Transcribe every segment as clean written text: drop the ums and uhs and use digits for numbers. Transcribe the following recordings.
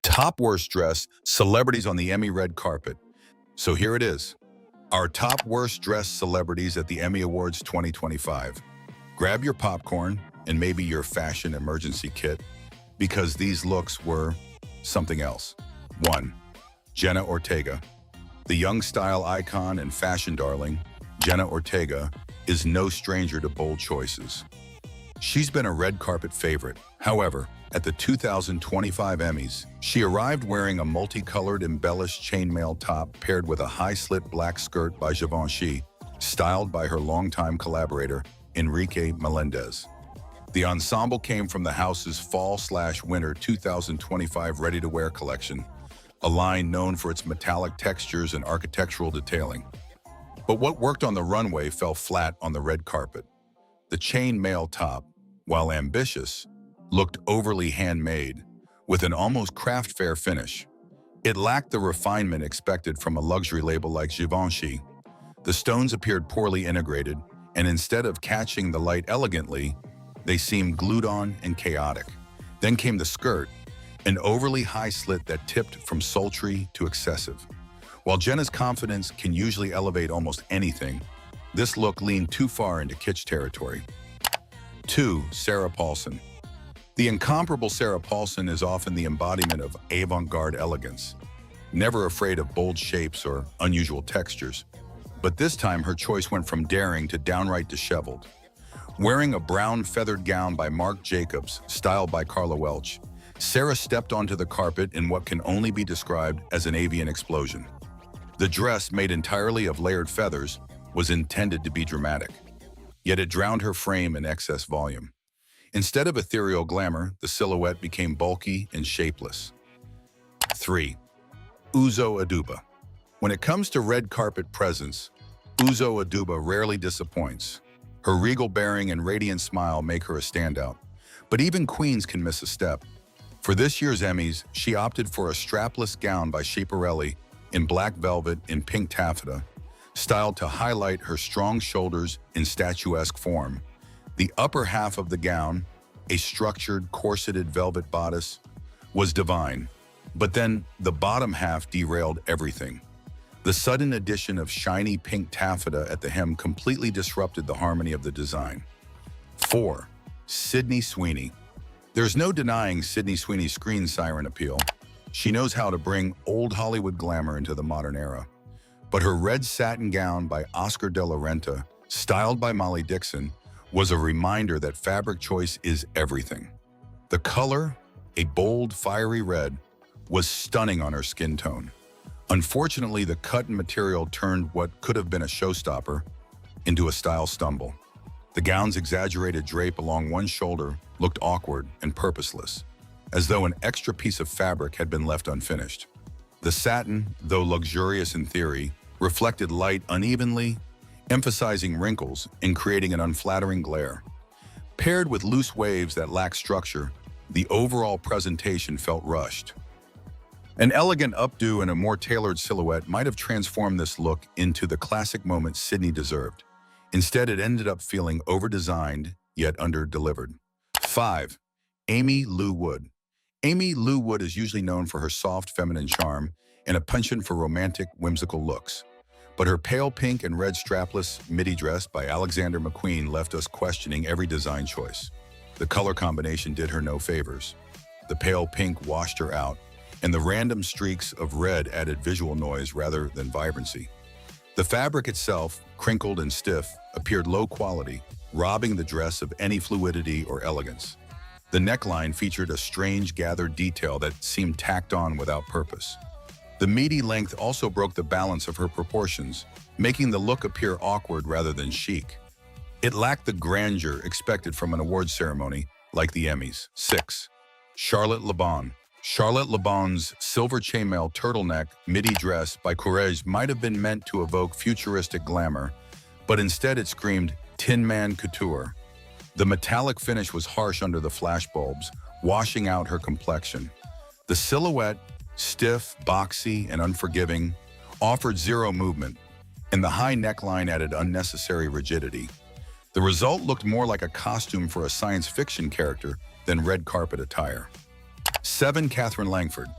Top worst dress celebrities on the Emmy Red Carpet. So here it is. Our top worst dressed celebrities at the Emmy Awards 2025. Grab your popcorn and maybe your fashion emergency kit because these looks were something else. 1. Jenna Ortega. The young style icon and fashion darling, Jenna Ortega, is no stranger to bold choices. She's been a red carpet favorite. However, at the 2025 Emmys, she arrived wearing a multicolored embellished chainmail top paired with a high-slit black skirt by Givenchy, styled by her longtime collaborator, Enrique Melendez. The ensemble came from the house's fall/winter 2025 ready-to-wear collection, a line known for its metallic textures and architectural detailing. But what worked on the runway fell flat on the red carpet. The chainmail top, while ambitious, looked overly handmade, with an almost craft fair finish. It lacked the refinement expected from a luxury label like Givenchy. The stones appeared poorly integrated, and instead of catching the light elegantly, they seemed glued on and chaotic. Then came the skirt, an overly high slit that tipped from sultry to excessive. While Jenna's confidence can usually elevate almost anything, this look leaned too far into kitsch territory. 2. Sarah Paulson. The incomparable Sarah Paulson is often the embodiment of avant-garde elegance, never afraid of bold shapes or unusual textures. But this time her choice went from daring to downright disheveled. Wearing a brown feathered gown by Marc Jacobs, styled by Carla Welch, Sarah stepped onto the carpet in what can only be described as an avian explosion. The dress, made entirely of layered feathers, was intended to be dramatic, yet it drowned her frame in excess volume. Instead of ethereal glamour, the silhouette became bulky and shapeless. 3. Uzo Aduba. When it comes to red carpet presence, Uzo Aduba rarely disappoints. Her regal bearing and radiant smile make her a standout, but even queens can miss a step. For this year's Emmys, she opted for a strapless gown by Schiaparelli in black velvet and pink taffeta, styled to highlight her strong shoulders in statuesque form. The upper half of the gown, a structured, corseted velvet bodice, was divine, but then the bottom half derailed everything. The sudden addition of shiny pink taffeta at the hem completely disrupted the harmony of the design. 4. Sydney Sweeney. There's no denying Sydney Sweeney's screen siren appeal. She knows how to bring old Hollywood glamour into the modern era. But her red satin gown by Oscar de la Renta, styled by Molly Dixon, was a reminder that fabric choice is everything. The color, a bold, fiery red, was stunning on her skin tone. Unfortunately, the cut and material turned what could have been a showstopper into a style stumble. The gown's exaggerated drape along one shoulder looked awkward and purposeless, as though an extra piece of fabric had been left unfinished. The satin, though luxurious in theory, reflected light unevenly, emphasizing wrinkles and creating an unflattering glare. Paired with loose waves that lacked structure, the overall presentation felt rushed. An elegant updo and a more tailored silhouette might have transformed this look into the classic moment Sydney deserved. Instead, it ended up feeling over-designed, yet under-delivered. 5. Amy Lou Wood. Amy Lou Wood is usually known for her soft, feminine charm and a penchant for romantic, whimsical looks. But her pale pink and red strapless midi dress by Alexander McQueen left us questioning every design choice. The color combination did her no favors. The pale pink washed her out, and the random streaks of red added visual noise rather than vibrancy. The fabric itself, crinkled and stiff, appeared low quality, robbing the dress of any fluidity or elegance. The neckline featured a strange gathered detail that seemed tacked on without purpose. The meaty length also broke the balance of her proportions, making the look appear awkward rather than chic. It lacked the grandeur expected from an awards ceremony like the Emmys. 6. Charlotte Le Bon. Charlotte Le Bon's silver chainmail turtleneck midi dress by Courrèges might have been meant to evoke futuristic glamour, but instead it screamed Tin Man couture. The metallic finish was harsh under the flashbulbs, washing out her complexion. The silhouette, stiff, boxy, and unforgiving, offered zero movement, and the high neckline added unnecessary rigidity. The result looked more like a costume for a science fiction character than red carpet attire. 7. Catherine Langford.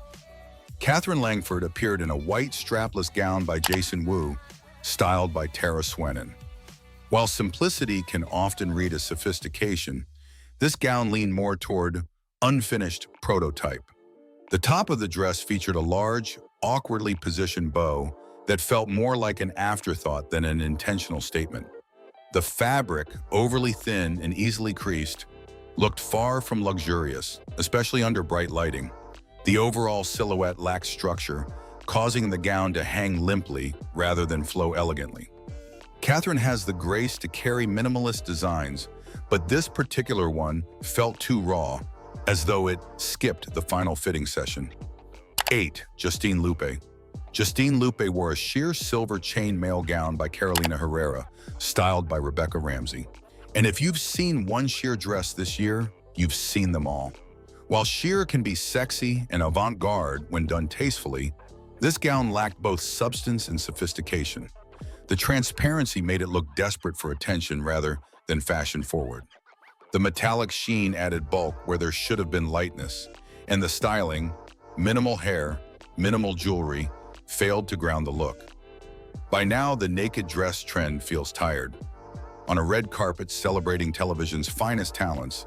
Catherine Langford appeared in a white strapless gown by Jason Wu, styled by Tara Swenin. While simplicity can often read as sophistication, this gown leaned more toward unfinished prototype. The top of the dress featured a large, awkwardly positioned bow that felt more like an afterthought than an intentional statement. The fabric, overly thin and easily creased, looked far from luxurious, especially under bright lighting. The overall silhouette lacked structure, causing the gown to hang limply rather than flow elegantly. Catherine has the grace to carry minimalist designs, but this particular one felt too raw, as though it skipped the final fitting session. 8. Justine Lupe. Justine Lupe wore a sheer silver chainmail gown by Carolina Herrera, styled by Rebecca Ramsey. And if you've seen one sheer dress this year, you've seen them all. While sheer can be sexy and avant-garde when done tastefully, this gown lacked both substance and sophistication. The transparency made it look desperate for attention rather than fashion-forward. The metallic sheen added bulk where there should have been lightness, and the styling, minimal hair, minimal jewelry, failed to ground the look. By now, the naked dress trend feels tired. On a red carpet celebrating television's finest talents,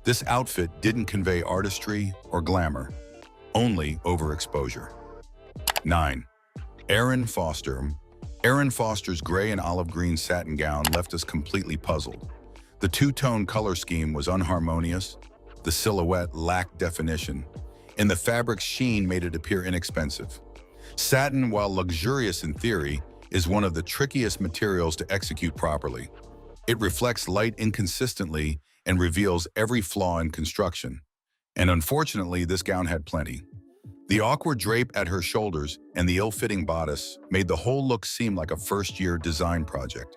this outfit didn't convey artistry or glamour, only overexposure. 9. Erin Foster. Erin Foster's gray and olive green satin gown left us completely puzzled. The two-tone color scheme was unharmonious, the silhouette lacked definition, and the fabric's sheen made it appear inexpensive. Satin, while luxurious in theory, is one of the trickiest materials to execute properly. It reflects light inconsistently and reveals every flaw in construction. And unfortunately, this gown had plenty. The awkward drape at her shoulders and the ill-fitting bodice made the whole look seem like a first-year design project.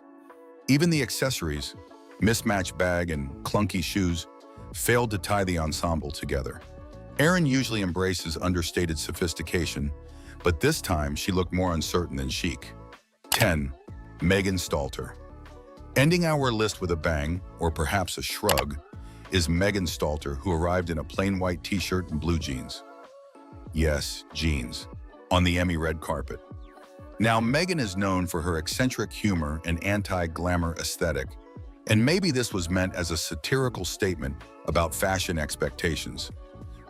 Even the accessories, mismatched bag and clunky shoes, failed to tie the ensemble together. Erin usually embraces understated sophistication, but this time she looked more uncertain than chic. 10. Megan Stalter. Ending our list with a bang, or perhaps a shrug, is Megan Stalter, who arrived in a plain white t-shirt and blue jeans. Yes, jeans, on the Emmy Red Carpet. Now, Megan is known for her eccentric humor and anti-glamour aesthetic, and maybe this was meant as a satirical statement about fashion expectations.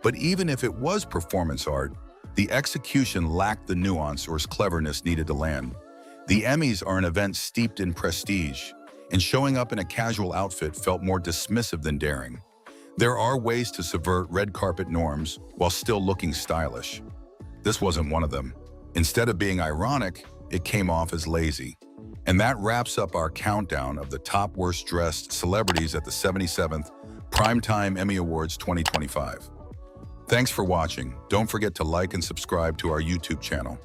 But even if it was performance art, the execution lacked the nuance or cleverness needed to land. The Emmys are an event steeped in prestige, and showing up in a casual outfit felt more dismissive than daring. There are ways to subvert red carpet norms while still looking stylish. This wasn't one of them. Instead of being ironic, it came off as lazy. And that wraps up our countdown of the top worst dressed celebrities at the 77th Primetime Emmy Awards 2025. Thanks for watching. Don't forget to like and subscribe to our YouTube channel.